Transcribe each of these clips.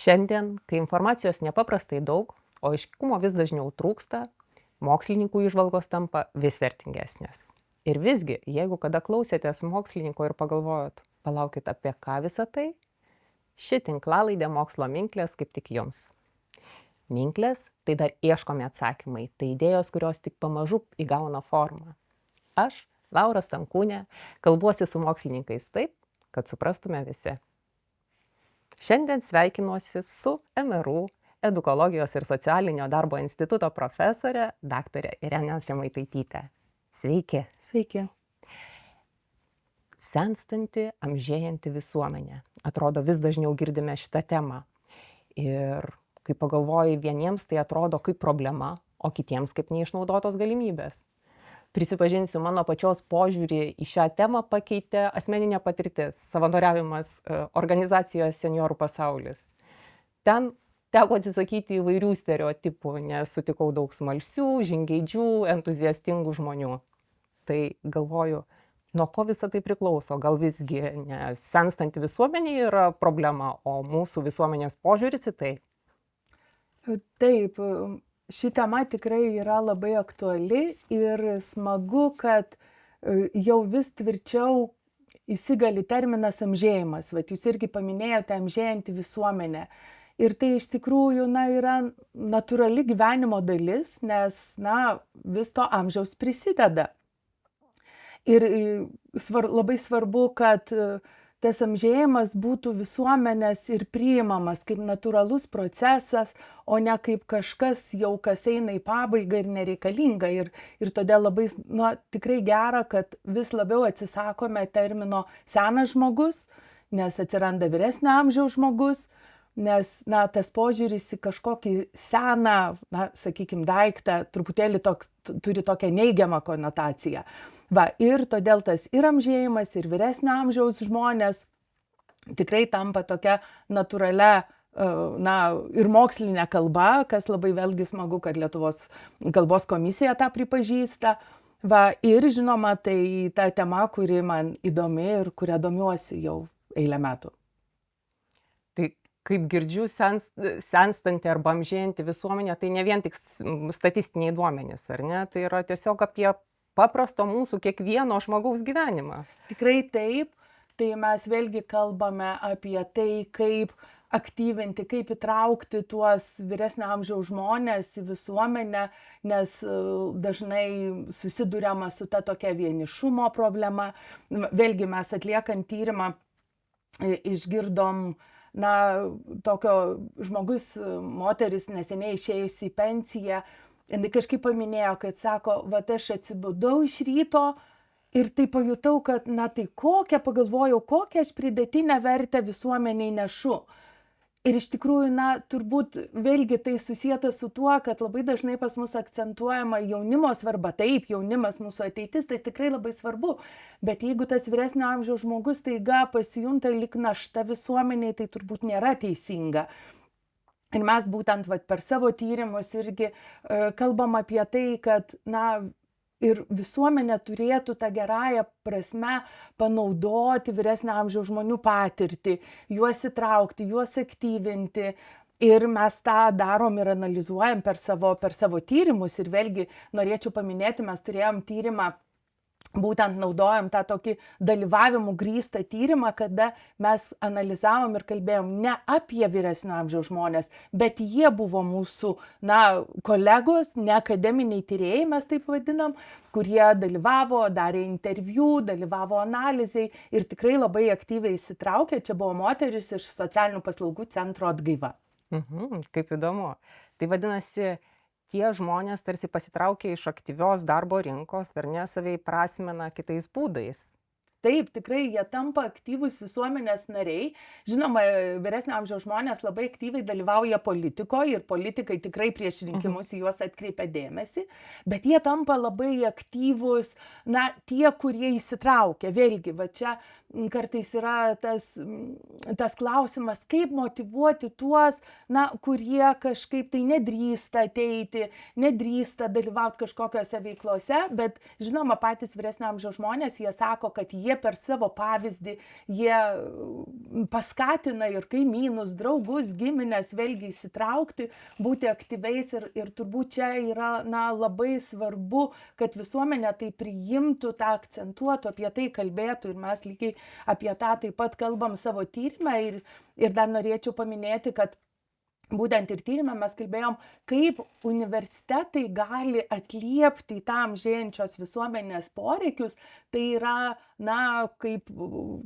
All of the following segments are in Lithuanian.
Šiandien, kai informacijos nepaprastai daug, o aiškumo vis dažniau trūksta, mokslininkų įžvalgos tampa vis vertingesnės. Ir visgi, jeigu kada klausėtės mokslininko ir pagalvojot, palaukit apie ką visą tai, ši tinklalaidė Mokslo minklės kaip tik jums. Minklės - tai dar ieškomi atsakymai, tai idėjos, kurios tik pamažu įgauna formą. Aš, Laura Stankūnė, kalbuosi su mokslininkais taip, kad suprastume visi. Šiandien sveikinuosi su MRU Edukologijos ir socialinio darbo instituto profesorė dr. Irena Žemaitaitytė. Sveiki. Sveiki. Senstanti, amžėjanti visuomenė. Atrodo, vis dažniau girdime šitą temą. Ir kai pagalvoji, vieniems tai atrodo kaip problema, o kitiems kaip neišnaudotos galimybės. Prisipažinsiu, mano pačios požiūrį į šią temą pakeitė asmeninė patirtis, savanoriavimas organizacijos Seniorų pasaulis. Ten teko atsisakyti įvairių stereotipų, nes sutikau daug smalsių, žingeidžių, entuziastingų žmonių. Tai galvoju, nuo ko visą tai priklauso? Gal visgi ne senstanti visuomenė yra problema, o mūsų visuomenės požiūris į tai? Taip, ši tema tikrai yra labai aktuali ir smagu, kad jau vis tvirčiau įsigali terminas amžėjimas. Vat jūs irgi paminėjote amžėjantį visuomenę. Ir tai iš tikrųjų yra natūrali gyvenimo dalis, nes vis to amžiaus prisideda. Ir labai svarbu, kad tas amžėjimas būtų visuomenės ir priimamas kaip natūralus procesas, o ne kaip kažkas jau kas eina į pabaigą ir nereikalinga. Ir todėl labai tikrai gera, kad vis labiau atsisakome termino senas žmogus, nes atsiranda vyresnio amžiaus žmogus, nes tas požiūris į kažkokį seną, sakykime, daiktą truputėlį turi tokią neigiamą konotaciją. Ir todėl tas ir amžėjimas, ir vyresnio amžiaus žmonės tikrai tampa tokia natūralia ir mokslinė kalba, kas labai vėlgi smagu, kad Lietuvos kalbos komisija tą pripažįsta. Ir žinoma, tai ta tema, kuri man įdomi ir kurią domiuosi jau eilę metų. Tai kaip girdžiu, senstanti arba amžėjanti visuomenė, tai ne vien tik statistiniai duomenys, ar ne? Tai yra tiesiog apie paprasto mūsų kiekvieno žmogaus gyvenimą. Tikrai taip. Tai mes vėlgi kalbame apie tai, kaip aktyvinti, kaip įtraukti tuos vyresnio amžiaus žmonės į visuomenę, nes dažnai susiduriama su ta tokia vienišumo problema. Vėlgi mes atliekant tyrimą išgirdom tokio žmogus, moteris neseniai išėjusi į pensiją. Jis kažkaip paminėjo, kad sako, aš atsibudau iš ryto ir tai pajutau, kad pagalvojau, kokią aš pridėtinę vertę visuomeniai nešu. Ir iš tikrųjų, turbūt vėlgi tai susieta su tuo, kad labai dažnai pas mus akcentuojama jaunimo svarba. Taip, jaunimas mūsų ateitis, tai tikrai labai svarbu. Bet jeigu tas vyresnio amžiaus žmogus taiga pasijunta lyg našta visuomeniai, tai turbūt nėra teisinga. Ir mes būtent per savo tyrimus irgi kalbam apie tai, kad ir visuomenė turėtų tą gerąją prasme panaudoti vyresnio amžiaus žmonių patirtį, juos įtraukti, juos aktyvinti. Ir mes tą darom ir analizuojam per savo tyrimus. Ir vėlgi norėčiau paminėti, mes turėjom tyrimą, būtent naudojom tą tokį dalyvavimų grįstą tyrimą, kada mes analizavom ir kalbėjom ne apie vyresnio amžiaus žmonės, bet jie buvo mūsų kolegos, ne akademiniai tyrėjai, mes taip vadinam, kurie dalyvavo, darė interviu, dalyvavo analizai ir tikrai labai aktyviai įsitraukė. Čia buvo moteris iš socialinių paslaugų centro Atgaiva. Kaip įdomu. Tai vadinasi, tie žmonės tarsi pasitraukia iš aktyvios darbo rinkos, ar ne, save įprasmina kitais būdais. Taip, tikrai jie tampa aktyvūs visuomenės nariai. Žinoma, vyresnio amžiaus žmonės labai aktyviai dalyvauja politikoje ir politikai tikrai prieš rinkimus į juos atkreipia dėmesį, bet jie tampa labai aktyvūs, tie, kurie įsitraukia. Vėlgi, čia kartais yra tas klausimas, kaip motyvuoti tuos, kurie kažkaip tai nedrįsta ateiti, nedrįsta dalyvauti kažkokiose veiklose, bet žinoma, patys vyresnio amžiaus žmonės, jie sako, kad jie per savo pavyzdį, jie paskatina ir kaimynus, draugus, giminės vėlgi įsitraukti, būti aktyviais ir turbūt čia yra labai svarbu, kad visuomenė tai priimtų, tą akcentuotų, apie tai kalbėtų ir mes lygiai apie tą taip pat kalbam savo tyrime ir dar norėčiau paminėti, kad būtent ir tyrime mes kalbėjom, kaip universitetai gali atliepti į tą amžėjančios visuomenės poreikius. Tai yra, kaip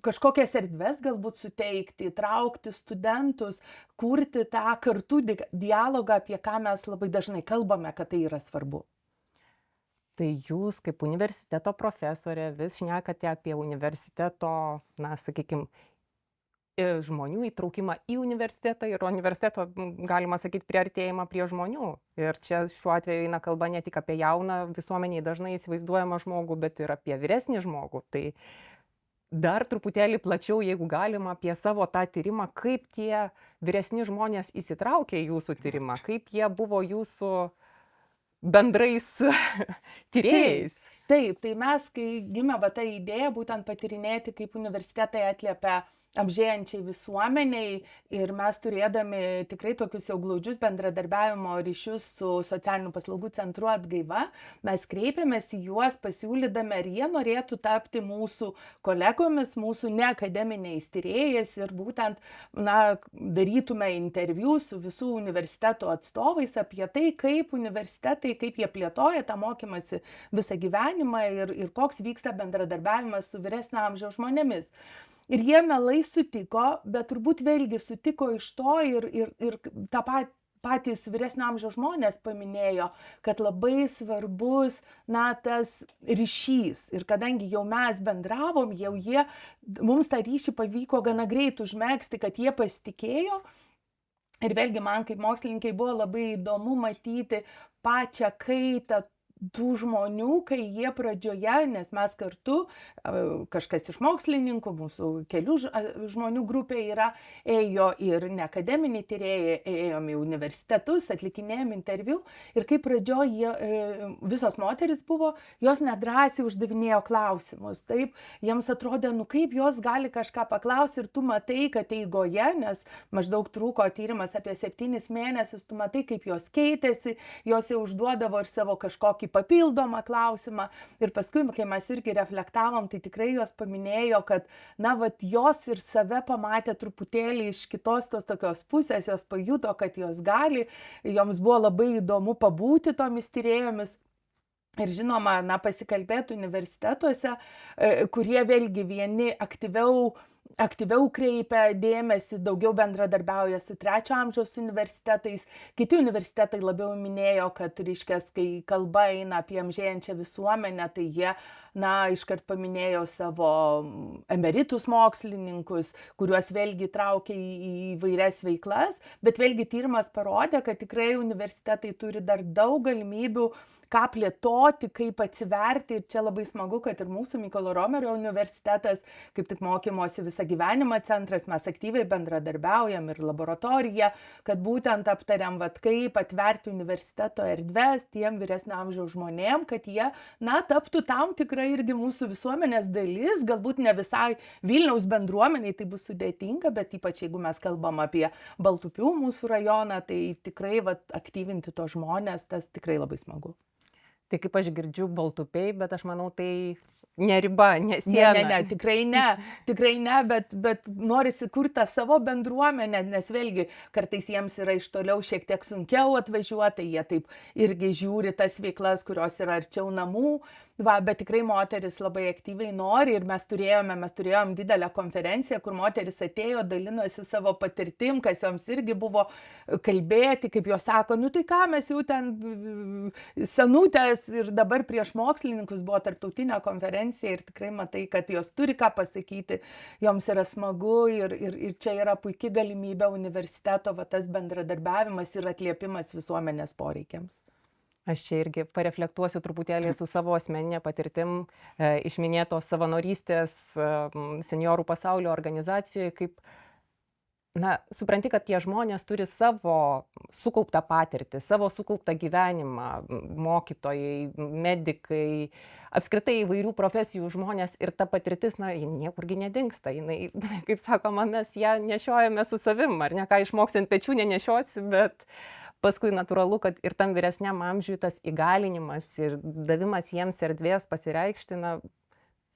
kažkokias erdves galbūt suteikti, įtraukti studentus, kurti tą kartu dialogą, apie ką mes labai dažnai kalbame, kad tai yra svarbu. Tai jūs kaip universiteto profesorė vis šnekate apie universiteto, sakykime, žmonių įtraukimą į universitetą ir universiteto, galima sakyti, priartėjimą prie žmonių. Ir čia šiuo atveju eina kalba ne tik apie jauną visuomeniai dažnai įsivaizduojamą žmogų, bet ir apie vyresnį žmogų. Tai dar truputėlį plačiau, jeigu galima, apie savo tą tyrimą, kaip tie vyresni žmonės įsitraukė į jūsų tyrimą, kaip jie buvo jūsų bendrais tyrėjais. Taip, tai mes, kai gimė ta idėja, būtent patyrinėti, kaip universitetai atliepia amžėjančiai visuomeniai ir mes turėdami tikrai tokius jau glaudžius bendradarbiavimo ryšius su socialinių paslaugų centru Atgaiva, mes kreipėmės į juos pasiūlydami, ar jie norėtų tapti mūsų kolegomis, mūsų neakademiniais tyrėjais ir būtent darytume interviu su visų universitetų atstovais apie tai, kaip universitetai, kaip jie plėtoja tą mokymąsi visą gyvenimą ir koks vyksta bendradarbiavimas su vyresnio amžiaus žmonėmis. Ir jie mielai sutiko, bet turbūt vėlgi sutiko iš to ir tą patys vyresnio amžiaus žmonės paminėjo, kad labai svarbus tas ryšys. Ir kadangi jau mes bendravom, mums tą ryšį pavyko gana greit užmegzti, kad jie pasitikėjo. Ir vėlgi man kaip mokslininkai buvo labai įdomu matyti pačią kaitą tų žmonių, kai jie pradžioje, nes mes kartu, kažkas iš mokslininkų, mūsų kelių žmonių grupė ėjo ir neakademiniai tyrėjai, ėjom į universitetus, atlikinėjom interviu ir kai pradžioje visos moteris buvo, jos nedrąsiai uždavinėjo klausimus. Taip, jiems atrodė, kaip jos gali kažką paklausti ir tu matai, kad eigoje, nes maždaug trūko tyrimas apie 7 mėnesius, tu matai, kaip jos keitėsi, jos jau užduodavo ir savo kažkokį papildomą klausimą. Ir paskui, kai mes irgi reflektavom, tai tikrai jos paminėjo, kad, jos ir save pamatė truputėlį iš kitos tos tokios pusės, jos pajuto, kad jos gali, joms buvo labai įdomu pabūti tomis tyrėjomis. Ir žinoma, pasikalbėti universitetuose, kurie vėlgi vieni aktyviau kreipia dėmesį, daugiau bendradarbiauja su trečio amžiaus universitetais. Kiti universitetai labiau minėjo, kad, kai kalba eina apie amžėjančią visuomenę, tai jie, iškart paminėjo savo emeritus mokslininkus, kuriuos vėlgi traukia į įvairias veiklas. Bet vėlgi tyrimas parodė, kad tikrai universitetai turi dar daug galimybių ką plėtoti, kaip atsiverti. Ir čia labai smagu, kad ir mūsų Mykolo Romerio universitetas, kaip tik mokymosi visą gyvenimą centras, mes aktyviai bendradarbiaujam ir laboratorija, kad būtent aptariam, kaip atverti universiteto erdves tiem vyresnio amžiaus žmonėm, kad jie, taptų tam tikra irgi mūsų visuomenės dalis, galbūt ne visai Vilniaus bendruomeniai tai bus sudėtinga, bet ypač jeigu mes kalbam apie Baltupių mūsų rajoną, tai tikrai aktyvinti tos žmonės, tas tikrai labai smagu. Tai kaip aš girdžiu Baltupiai, bet aš manau, tai ne riba, ne siena. Ne, tikrai ne, bet norisi kurti tą savo bendruomenę, nes vėlgi kartais jiems yra iš toliau šiek tiek sunkiau atvažiuoti, jie taip irgi žiūri tas veiklas, kurios yra arčiau namų. Bet tikrai moteris labai aktyviai nori ir mes turėjom didelę konferenciją, kur moteris atėjo, dalinosi savo patirtim, kas joms irgi buvo kalbėti, kaip jos sako, tai ką mes jau ten senutės ir dabar prieš mokslininkus buvo tarptautinė konferencija ir tikrai matai, kad jos turi ką pasakyti, joms yra smagu ir čia yra puikia galimybė universiteto tas bendradarbiavimas ir atliepimas visuomenės poreikiams. Aš čia irgi pareflektuosiu truputėlį su savo asmeninė patirtim iš minėtos savanorystės Senjorų pasaulio organizacijoje, kaip supranti, kad tie žmonės turi savo sukauptą patirtį, savo sukauptą gyvenimą, mokytojai, medikai, apskritai įvairių profesijų žmonės ir ta patirtis, ji niekurgi nedingsta, jinai, kaip sakoma, mes ją nešiojame su savim, ar ne, ką išmoksi ant pečių nenešiosi, bet paskui natūralu, kad ir tam vyresniam amžiui tas įgalinimas ir davimas jiems erdvės pasireikšti,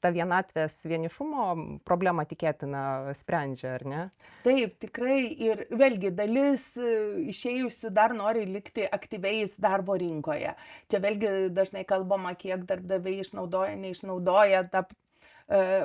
ta vienatvės vienišumo problemą tikėtina sprendžia, ar ne? Taip, tikrai. Ir vėlgi dalis išėjusių dar nori likti aktyviais darbo rinkoje. Čia vėlgi dažnai kalbama, kiek darbdaviai išnaudoja, neišnaudoja tą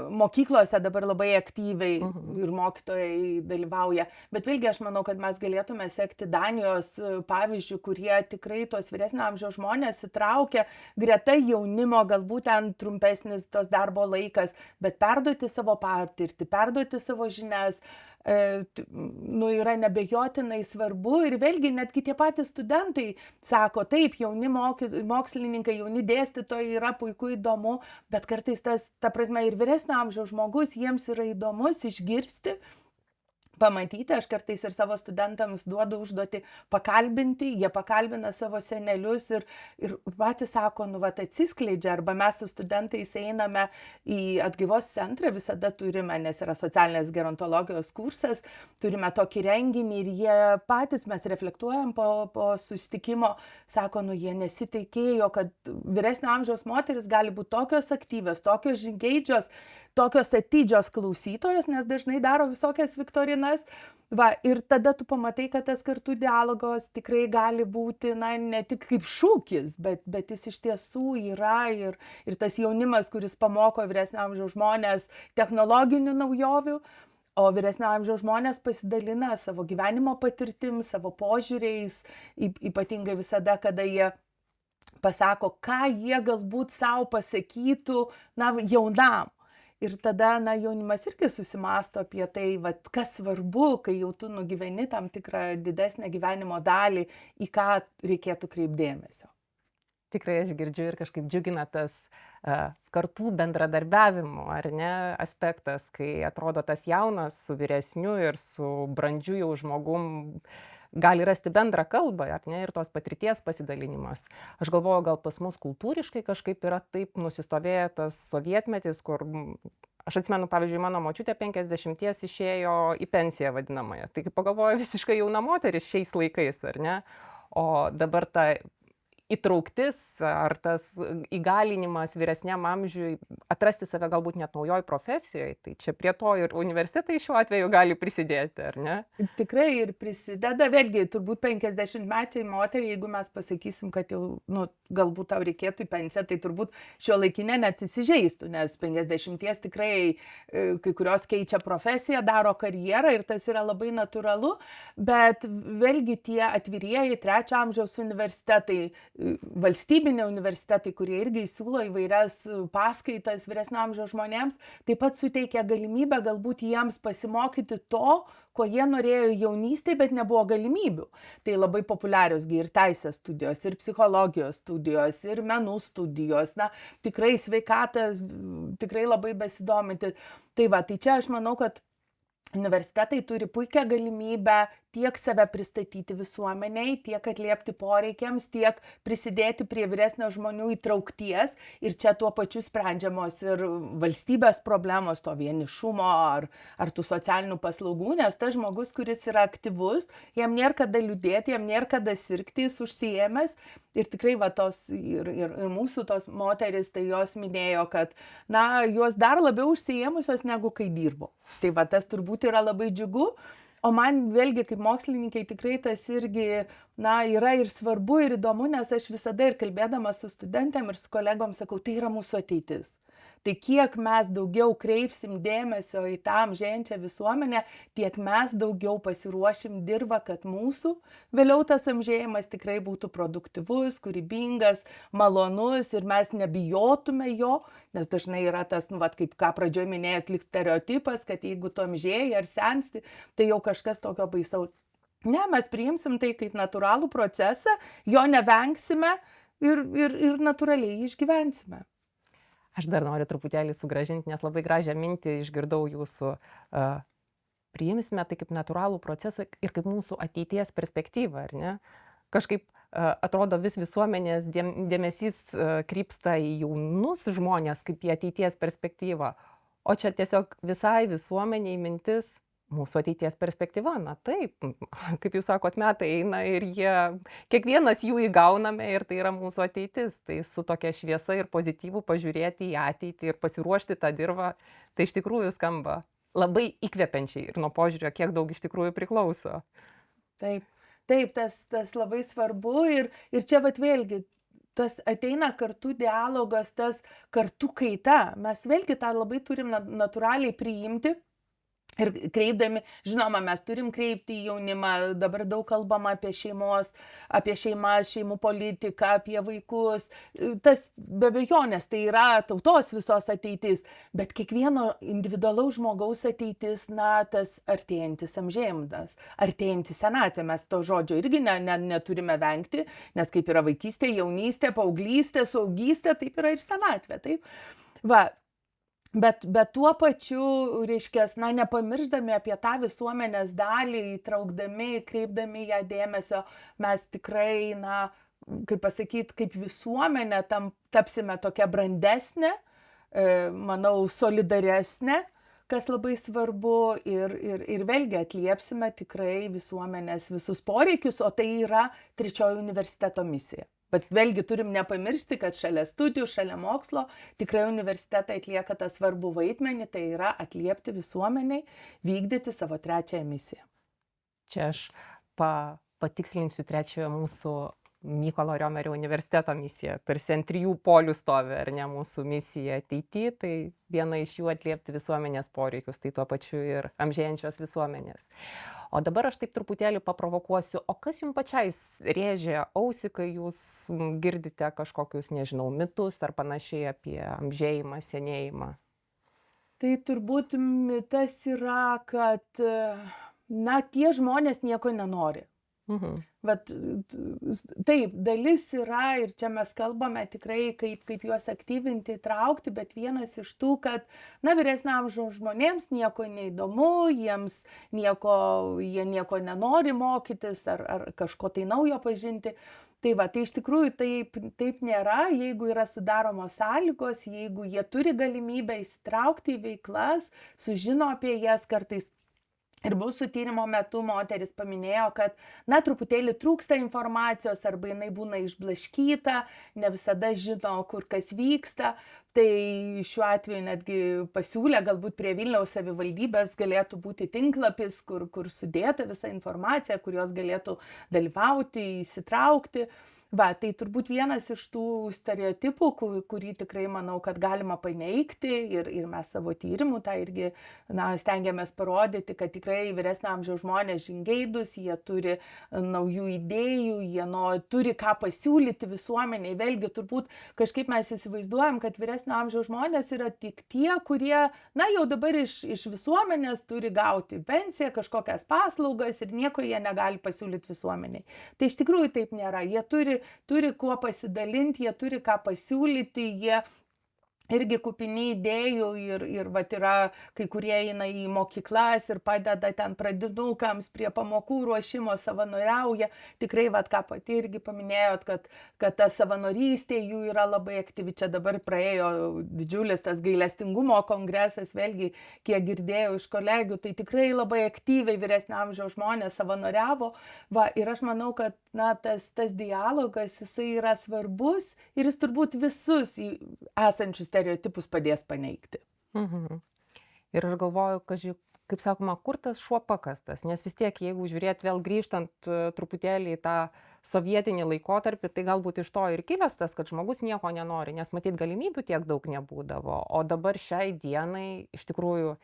mokyklose dabar labai aktyviai ir mokytojai dalyvauja. Bet vėlgi aš manau, kad mes galėtume sekti Danijos pavyzdžių, kurie tikrai tos vyresnio amžiaus žmonės įtraukia greta jaunimo, galbūt ten trumpesnis tos darbo laikas, bet perduoti savo patirtį, perduoti savo žinias, yra nebejotinai svarbu. Ir vėlgi netgi tie patys studentai sako, taip, jauni mokslininkai, jauni dėstytojai yra puiku, įdomu, bet kartais ta prasme ir vyresnio amžiaus žmogus, jiems yra įdomus išgirsti, pamatyti. Aš kartais ir savo studentams duodu užduoti pakalbinti, jie pakalbina savo senelius ir patys sako, atsiskleidžia, arba mes su studentais einame į atgaivos centrą, visada turime, nes yra socialinės gerontologijos kursas, turime tokį renginį ir jie patys, mes reflektuojam po susitikimo, sako, jie nesitikėjo, kad vyresnio amžiaus moteris gali būti tokios aktyvios, tokios žingeidžios, tokios atidžios klausytojos, nes dažnai daro visokias viktorinas. Ir tada tu pamatai, kad tas kartų dialogas tikrai gali būti, ne tik kaip šūkis, bet jis iš tiesų yra ir tas jaunimas, kuris pamoko vyresnio amžiaus žmonės technologinių naujovių, o vyresnio amžiaus žmonės pasidalina savo gyvenimo patirtim, savo požiūriais, ypatingai visada, kada jie pasako, ką jie galbūt savo pasakytų, jaunam. Ir tada, jaunimas irgi susimąsto apie tai, kas svarbu, kai jau tu nugyveni tam tikrą didesnę gyvenimo dalį, į ką reikėtų kreipdėmesio. Tikrai aš girdžiu ir kažkaip džiugina tas kartų bendradarbiavimo, ar ne, aspektas, kai atrodo tas jaunas su vyresniu ir su brandžiu jau žmogum gali rasti bendrą kalbą, ar ne, ir tos patirties pasidalinimas. Aš galvoju, gal pas mus kultūriškai kažkaip yra taip nusistovėję tas sovietmetis, kur, aš atsimenu, pavyzdžiui, mano močiutė 50 išėjo į pensiją vadinamąją. Tai pagalvoju, visiškai jauna moteris šiais laikais, ar ne? O dabar ta įtrauktis ar tas įgalinimas vyresniam amžiui atrasti save galbūt net naujoj profesijoje, tai čia prie to ir universitetai šiuo atveju gali prisidėti, ar ne? Tikrai ir prisideda, vėlgi, turbūt 50-mečiai moteriai, jeigu mes pasakysim, kad jau, galbūt tau reikėtų į pensiją, tai turbūt šiuolaikinė net įsižeistų, nes 50 tikrai kai kurios keičia profesiją, daro karjerą ir tas yra labai natūralu, bet vėlgi tie atvirieji trečio amžiaus universitetai, valstybiniai universitetai, kurie irgi siūlo įvairias paskaitas vyresnio amžiaus žmonėms, taip pat suteikia galimybę galbūt jiems pasimokyti to, ko jie norėjo jaunystėje, bet nebuvo galimybių. Tai labai populiarios ir teisės studijos, ir psichologijos studijos, ir menų studijos, tikrai sveikatas, tikrai labai besidominti. Tai čia aš manau, kad universitetai turi puikią galimybę tiek save pristatyti visuomeniai, tiek atliepti poreikiams, tiek prisidėti prie vyresnio žmonių įtraukties ir čia tuo pačiu sprendžiamos ir valstybės problemos, to vienišumo ar tų socialinių paslaugų, nes tas žmogus, kuris yra aktyvus, jam nėra kada liūdėti, jam nėra kada sirgti, jis užsiėmęs ir tikrai ir mūsų tos moteris, tai jos minėjo, kad jos dar labiau užsiėmusios negu kai dirbo. Tai tas turbūt yra labai džiugu. O man vėlgi kaip mokslininkai tikrai tas irgi yra ir svarbu ir įdomu, nes aš visada ir kalbėdama su studentėm ir su kolegom sakau, tai yra mūsų ateitis. Tai kiek mes daugiau kreipsim dėmesio į tą amžėjančią visuomenę, tiek mes daugiau pasiruošim dirbą, kad mūsų vėliau tas amžėjimas tikrai būtų produktyvus, kūrybingas, malonus ir mes nebijotume jo, nes dažnai yra tas, kaip ką pradžioje minėjot, lyg stereotipas, kad jeigu tu amžėji ar sensti, tai jau kažkas tokio baisaus. Ne, mes priimsim tai kaip natūralų procesą, jo nevengsime ir natūraliai išgyvensime. Aš dar noriu truputėlį sugrąžinti, nes labai gražią mintį išgirdau jūsų priimsime tai kaip natūralų procesą ir kaip mūsų ateities perspektyvą, ar ne? Kažkaip atrodo vis visuomenės dėmesys krypsta į jaunus žmonės kaip į ateities perspektyvą, o čia tiesiog visai visuomeniai mintis mūsų ateities perspektyva. Na taip, kaip jūs sakot, metai eina ir kiekvienas jų įgauname ir tai yra mūsų ateitis. Tai su tokia šviesa ir pozityvu pažiūrėti į ateitį ir pasiruošti tą dirvą, tai iš tikrųjų skamba labai įkvepiančiai ir nuo požiūrio, kiek daug iš tikrųjų priklauso. Taip, taip, tas labai svarbu ir čia vat vėlgi tas ateina kartu dialogas, tas kartu kaita. Mes vėlgi tą labai turim natūraliai priimti. Ir kreipdami, žinoma, mes turim kreipti į jaunimą, dabar daug kalbama apie šeimas, šeimų politiką, apie vaikus. Tas be abejonės tai yra tautos visos ateitis, bet kiekvieno individualaus žmogaus ateitis, na, tas artėjantis amžėjimas, artėjantis senatvė. Mes to žodžio irgi neturime vengti, nes kaip yra vaikystė, jaunystė, paauglystė, suaugystė, taip yra ir senatvė. Taip? Va. Bet tuo pačiu, reiškia, na, nepamirždami apie tą visuomenės dalį, įtraukdami, kreipdami ją dėmesio, mes tikrai, na, kaip pasakyti, kaip visuomenė tapsime tokia brandesnė, manau, solidaresnė, kas labai svarbu ir vėlgi atliepsime tikrai visuomenės visus poreikius, o tai yra trečioji universiteto misija. Bet vėlgi turim nepamiršti, kad šalia studijų, šalia mokslo tikrai universitetai atlieka tą svarbų vaidmenį, tai yra atliepti visuomeniai, vykdyti savo trečiąją misiją. Čia aš patikslinsiu trečiojo mūsų Mykolo Riomerio universiteto misiją. Tarsi ant 3 polių stovi, ar ne, mūsų misija ateityje, tai viena iš jų atliepti visuomenės poreikius, tai tuo pačiu ir amžėjančios visuomenės. O dabar aš taip truputėlį paprovokuosiu, o kas jums pačiai rėžia ausį, kai jūs girdite kažkokius, nežinau, mitus ar panašiai apie amžėjimą, senėjimą? Tai turbūt mitas yra, kad, na, tie žmonės nieko nenori. Vat, taip, dalis yra ir čia mes kalbame tikrai, kaip juos aktyvinti, įtraukti, bet vienas iš tų, kad, na, vyresnio amžiaus žmonėms nieko neįdomu, jie nieko nenori mokytis ar kažko tai naujo pažinti. Tai va, tai iš tikrųjų taip nėra, jeigu yra sudaromos sąlygos, jeigu jie turi galimybę įsitraukti į veiklas, sužino apie jas kartais. Ir mūsų tyrimo metu moteris paminėjo, kad, na, truputėlį trūksta informacijos arba jinai būna išblaškyta, ne visada žino, kur kas vyksta. Tai šiuo atveju netgi pasiūlė, galbūt prie Vilniaus savivaldybės galėtų būti tinklapis, kur sudėta visa informacija, kur jos galėtų dalyvauti, įsitraukti. Va, tai turbūt vienas iš tų stereotipų, kurį tikrai manau, kad galima paneigti ir mes savo tyrimų tą irgi, na, stengiamės parodyti, kad tikrai vyresnio amžiaus žmonės žingeidūs, jie turi naujų idėjų, jie turi ką pasiūlyti visuomeniai. Vėlgi turbūt kažkaip mes įsivaizduojam, kad vyresnio amžiaus žmonės yra tik tie, kurie, na, jau dabar iš visuomenės turi gauti pensiją, kažkokias paslaugas ir nieko jie negali pasiūlyti visuomeniai. Tai iš tikrųjų taip nėra. Jie turi kuo pasidalinti, jie turi ką pasiūlyti, jie irgi kupini idėjų ir vat yra, kai kurie eina į mokyklas ir padeda ten pradinukams prie pamokų ruošimo, savanoriauja. Tikrai, vat ką pati irgi paminėjot, kad ta savanorystė jų yra labai aktyvi. Čia dabar praėjo didžiulis tas gailestingumo kongresas, vėlgi, kiek girdėjau iš kolegių, tai tikrai labai aktyviai vyresnio amžiaus žmonės savanoriavo. Va, ir aš manau, kad, na, tas dialogas, jisai yra svarbus ir jis turbūt visus esančius stereotipus padės paneigti. Ir aš galvoju, kaip sakoma, kur tas šuo pakastas, nes vis tiek, jeigu žiūrėt vėl grįžtant truputėlį į tą sovietinį laikotarpį, tai galbūt iš to ir kilęs tas, kad žmogus nieko nenori, nes matyt galimybių tiek daug nebūdavo, o dabar šiai dienai iš tikrųjų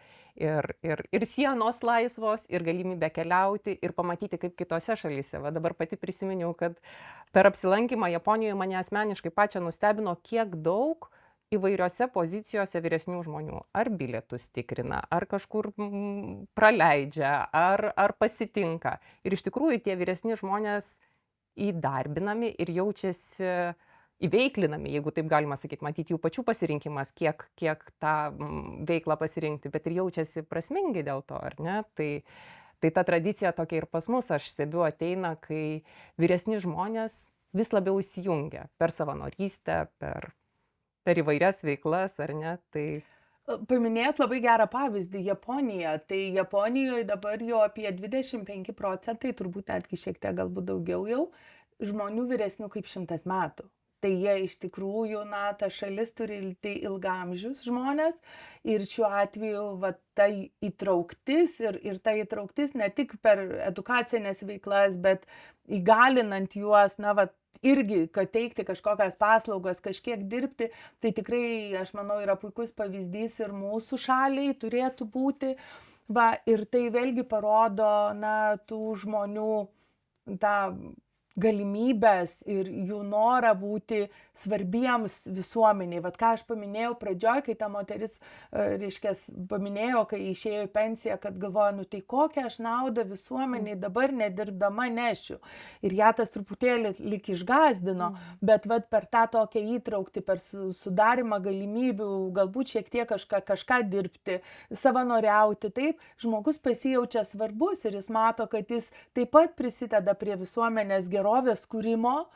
ir sienos laisvos, ir galimybė keliauti, ir pamatyti kaip kitose šalyse. Va dabar pati prisiminiau, kad per apsilankymą Japonijoje mane asmeniškai pačią nustebino, kiek daug įvairiose pozicijose vyresnių žmonių. Ar bilietus tikrina, ar kažkur praleidžia, ar pasitinka. Ir iš tikrųjų tie vyresni žmonės įdarbinami ir jaučiasi įveiklinami, jeigu taip galima sakyti, matyti jų pačių pasirinkimas, kiek tą veiklą pasirinkti, bet ir jaučiasi prasmingi dėl to, ar ne? Tai ta tradicija tokia ir pas mus, aš stebiu, ateina, kai vyresni žmonės vis labiau įsijungia per savanorystę, per įvairias veiklas, ar ne? Tai Paminėjot labai gerą pavyzdį - Japonija. Tai Japonijoje dabar jau apie 25%, turbūt netgi šiek tiek galbūt daugiau jau, žmonių vyresnių kaip 100 metų. Tai jie iš tikrųjų, na, ta šalis turi ilgaamžius žmonės ir šiuo atveju va, ta įtrauktis ir ta įtrauktis ne tik per edukacinės veiklas, bet įgalinant juos, na, va, irgi, kad teikti kažkokias paslaugas, kažkiek dirbti, tai tikrai, aš manau, yra puikus pavyzdys ir mūsų šaliai turėtų būti. Va, ir tai vėlgi parodo, na, tų žmonių tą galimybės ir jų norą būti svarbiems visuomeniai. Vat ką aš paminėjau pradžioj, kai ta moteris, reiškia, paminėjo, kai išėjo į pensiją, kad galvoja, nu tai kokią aš naudą visuomeniai dabar nedirbdama nešiu. Ir ją tas truputėlį lik išgąsdino, bet vat per tą tokią įtraukti, per sudarimą galimybių, galbūt šiek tiek kažką dirbti, savanoriauti, taip, žmogus pasijaučia svarbus ir jis mato, kad jis taip pat prisideda prie visuomenės gerovės kūrimo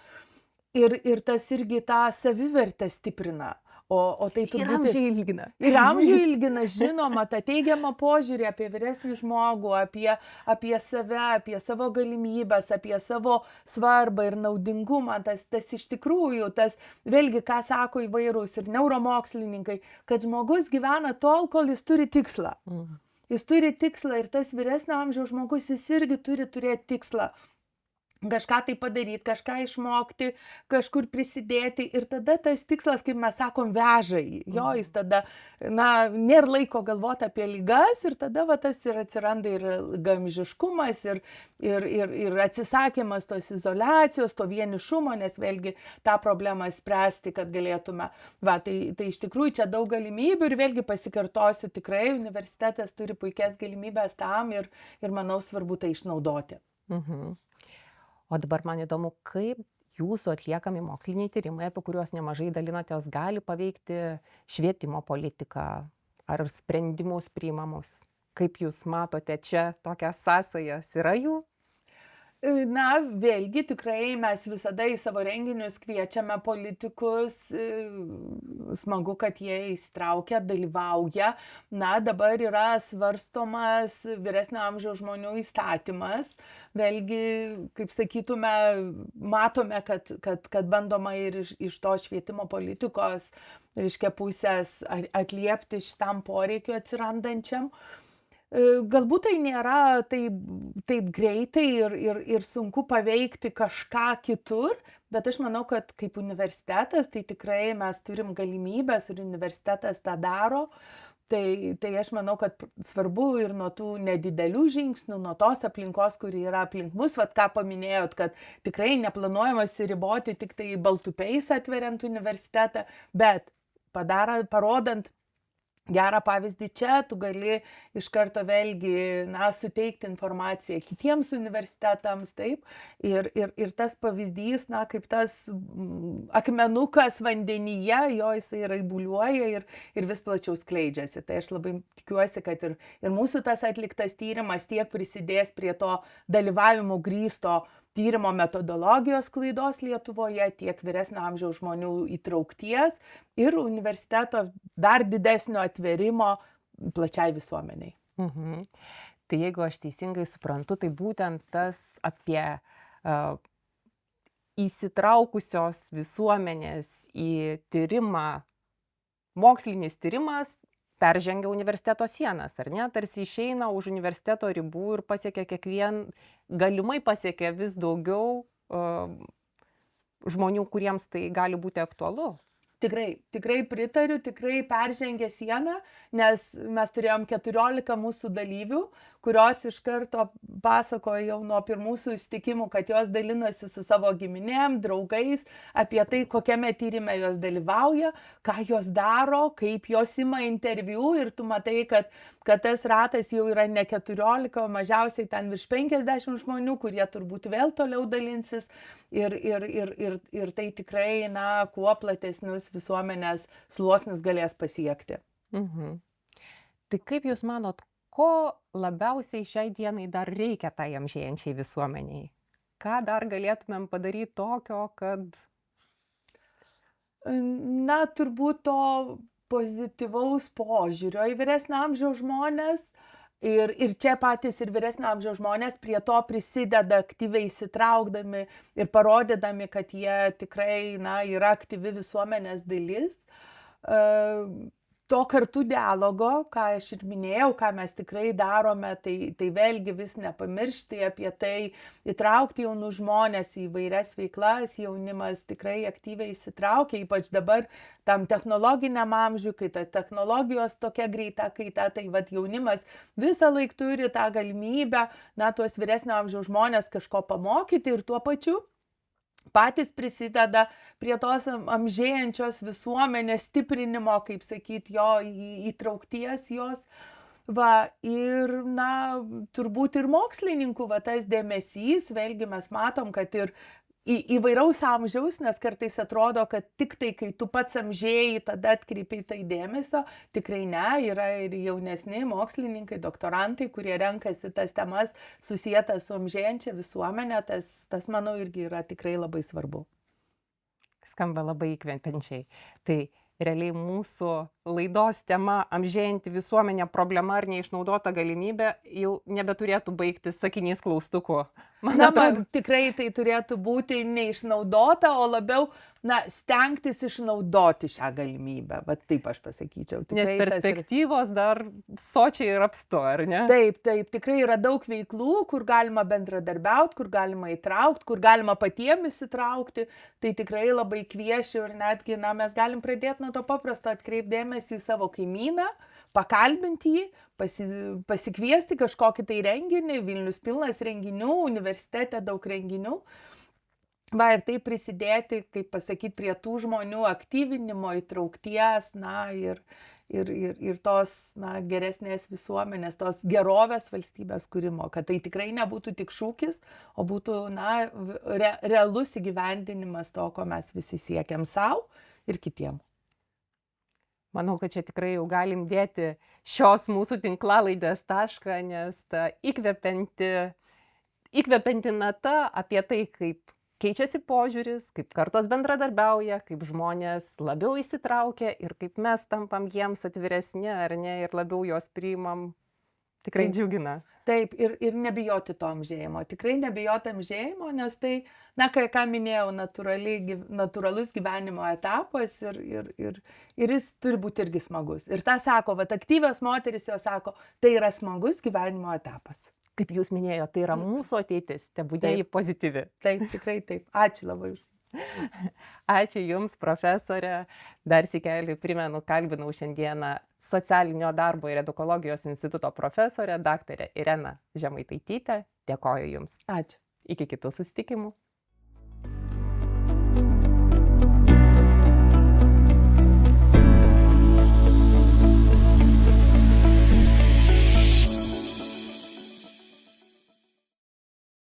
ir tas irgi tą savivertę stiprina. O tai turbūt ir amžių ilgina. Ir amžių ilgina, žinoma, tą teigiamą požiūrį apie vyresnį žmogų, apie save, apie savo galimybės, apie savo svarbą ir naudingumą. Tas iš tikrųjų, tas vėlgi, ką sako įvairūs ir neuromokslininkai, kad žmogus gyvena tol, kol jis turi tikslą. Jis turi tikslą ir tas vyresnio amžiaus žmogus, jis irgi turi turėti tikslą. Kažką tai padaryti, kažką išmokti, kažkur prisidėti ir tada tas tikslas, kaip mes sakom, veža jį. Jo, jis tada, na, nėra laiko galvoti apie ligas ir tada va, tas ir atsiranda ir ilgaamžiškumas ir atsisakymas tos izoliacijos, to vienišumo, nes vėlgi tą problemą spręsti, kad galėtume. Va, tai iš tikrųjų čia daug galimybių ir vėlgi pasikartosiu, tikrai universitetas turi puikias galimybės tam ir manau svarbu tai išnaudoti. O dabar man įdomu, kaip jūsų atliekami moksliniai tyrimai, apie kuriuos nemažai dalinatės, gali paveikti švietimo politiką ar sprendimus priimamus. Kaip jūs matote čia tokias sąsajas? Yra jų? Na, vėlgi tikrai mes visada į savo renginius kviečiame politikus, smagu, kad jie įsitraukia, dalyvauja. Na, dabar yra svarstomas vyresnio amžiaus žmonių įstatymas. Vėlgi, kaip sakytume, matome, kad bandoma ir iš to švietimo politikos, reiškia, pusės atliepti šitam poreikiu atsirandančiam. Galbūt tai nėra taip greitai ir sunku paveikti kažką kitur, bet aš manau, kad kaip universitetas, tai tikrai mes turim galimybės ir universitetas tą daro. Tai aš manau, kad svarbu ir nuo tų nedidelių žingsnių, nuo tos aplinkos, kuri yra aplink mus, vat ką paminėjot, kad tikrai neplanuojama apsiriboti tik tai baltupiais atveriant universitetą, bet parodant gerą pavyzdį čia, tu gali iš karto vėlgi, na, suteikti informaciją kitiems universitetams, taip, ir tas pavyzdys, na, kaip tas akmenukas vandenyje, jo jisai raibuliuoja ir vis plačiau skleidžiasi. Tai aš labai tikiuosi, kad ir mūsų tas atliktas tyrimas tiek prisidės prie to dalyvavimo grįsto tyrimo metodologijos klaidos Lietuvoje, tiek vyresnio amžiaus žmonių įtraukties ir universiteto dar didesnio atverimo plačiai visuomeniai. Tai jeigu aš teisingai suprantu, tai būtent tas apie įsitraukusios visuomenės į tyrimą, mokslinis tyrimas peržengia universiteto sienas, ar ne? Tarsi išeina už universiteto ribų ir pasiekia galimai pasiekia vis daugiau žmonių, kuriems tai gali būti aktualu. Tikrai pritariu, tikrai peržengė sieną, nes mes turėjom 14 mūsų dalyvių, kurios iš karto pasakojo jau nuo pirmų susitikimų, kad jos dalinosi su savo giminėm, draugais, apie tai, kokiame tyrime jos dalyvauja, ką jos daro, kaip jos ima interviu ir tu matai, kad tas ratas jau yra ne 14, o mažiausiai ten virš 50 žmonių, kurie turbūt vėl toliau dalinsis ir tai tikrai, na, kuo platesnius visuomenės sluoksnius galės pasiekti. Mhm. Tai kaip Jūs manot, ko labiausiai šiai dienai dar reikia tai amžėjančiai visuomeniai? Ką dar galėtumėm padaryti tokio, kad... Na, turbūt to pozityvaus požiūrio į vyresnio amžiaus žmonės. Ir čia patys ir vyresnio amžiaus žmonės prie to prisideda aktyviai įsitraukdami ir parodydami, kad jie tikrai, na, yra aktyvi visuomenės dalis. To kartu dialogo, ką aš ir minėjau, ką mes tikrai darome, tai vėlgi vis nepamiršti apie tai, įtraukti jaunus žmonės į įvairias veiklas, jaunimas tikrai aktyviai įsitraukia, ypač dabar tam technologiniam amžiui, kai ta technologijos tokia greita kaita, tai vat jaunimas visą laiką turi tą galimybę, na, tuos vyresnio amžiaus žmonės kažko pamokyti ir tuo pačiu patys prisideda prie tos amžėjančios visuomenės stiprinimo, kaip sakyti, jo įtraukties jos. Va, ir, na, turbūt ir mokslininkų, va, tas dėmesys, vėlgi mes matom, kad ir įvairaus amžiaus, nes kartais atrodo, kad tik tai, kai tu pats amžėjai, tada atkreipi tai dėmesio, tikrai ne, yra ir jaunesni mokslininkai, doktorantai, kurie renkasi tas temas susietas su amžėjančia visuomenė, tas manau irgi yra tikrai labai svarbu. Skamba labai įkvepiančiai. Tai realiai mūsų laidos tema amžėjanti visuomenė, problema ar neišnaudota galimybė jau nebeturėtų baigtis sakinys klaustuku. Man tikrai tai turėtų būti neišnaudota, o labiau, na, stengtis išnaudoti šią galimybę. Va taip aš pasakyčiau. Tikrai, nes perspektyvos dar sočiai ir apstu, ar ne? Taip, tikrai yra daug veiklų, kur galima bendradarbiauti, kur galima įtraukti, kur galima patiems įsitraukti. Tai tikrai labai kviečiu ir netgi, na, mes galim pradėti nuo to paprasto atkreipdėmėsi į savo kaimyną, pakalbinti jį, pasikviesti kažkokį tai renginį, Vilnius pilnas renginių, universitete daug renginių. Va, ir tai prisidėti, kaip pasakyti, prie tų žmonių aktyvinimo, įtraukties, na, ir tos, na, geresnės visuomenės, tos gerovės valstybės kūrimo, kad tai tikrai nebūtų tik šūkis, o būtų, na, realus įgyvendinimas to, ko mes visi siekiam savo ir kitiem. Manau, kad čia tikrai jau galim dėti šios mūsų tinklalaidės tašką, nes ta įkvepianti nata apie tai, kaip keičiasi požiūris, kaip kartos bendradarbiauja, kaip žmonės labiau įsitraukia ir kaip mes tampam jiems atviresni, ar ne, ir labiau juos priimam, tikrai džiugina. Taip, ir nebijoti to amžėjimo. Tikrai nebijoti amžėjimo, nes tai, na, ką minėjau, natūralus gyvenimo etapas ir jis turi būti irgi smagus. Ir tą sako, vat aktyvios moterys jos sako, tai yra smagus gyvenimo etapas. Kaip jūs minėjote, tai yra mūsų ateitis, tebūdė ji pozityvi. Taip, tikrai taip. Ačiū labai. Ačiū Jums, profesorė. Dar sykį primenu, kalbinau šiandieną Socialinio darbo ir edukologijos instituto profesorę, daktarę Ireną Žemaitaitytę. Dėkoju Jums. Ačiū. Iki kitų susitikimų.